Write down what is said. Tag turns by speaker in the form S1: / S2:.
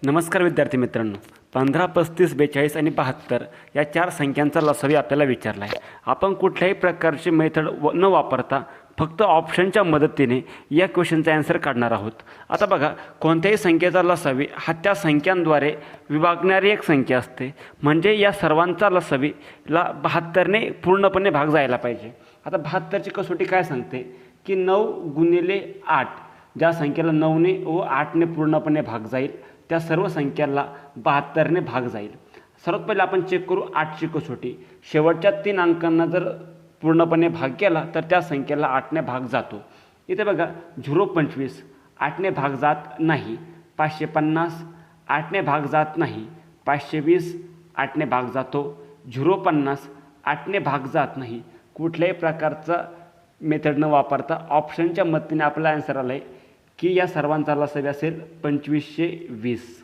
S1: नमस्कार विद्यार्थी मित्रांनो, 15, 35, 42 आणि 72 या चार संख्यांचा लसावी आपल्याला विचारला आहे. आपण कुठल्याही प्रकारची मेथड न वापरता फक्त ऑप्शनच्या मदतीने या क्वेश्चनचा आन्सर काढणार आहोत. आता बघा, कोणत्याही संख्येचा लसावी हा त्या संख्यांद्वारे विभागणारी एक संख्या असते. म्हणजे या सर्वांचा लसावीला 72ने पूर्णपणे भाग जायला पाहिजे. आता 72ची कसोटी काय सांगते की 9 गुणिले 8, ज्या संख्येला 9ने व 8ने पूर्णपणे भाग जाईल त्या सर्व संख्याला 72ने भाग जाईल. सर्वात पहिले आपण चेक करू 8ची कसोटी. शेवटच्या 3 अंकांना जर पूर्णपणे भाग केला तर त्या संख्येला 8ने भाग जातो. इथे बघा 0.25 8ने भाग जात नाही. 550 8ने भाग जात नाही. 520 8ने भाग जातो. 0.50 8ने भाग जात नाही. कुठल्याही प्रकारचा मेथड न वापरता ऑप्शनच्या मदतीने आपला आन्सर आला आहे की या सर्वांचा लसावी असेल 2520.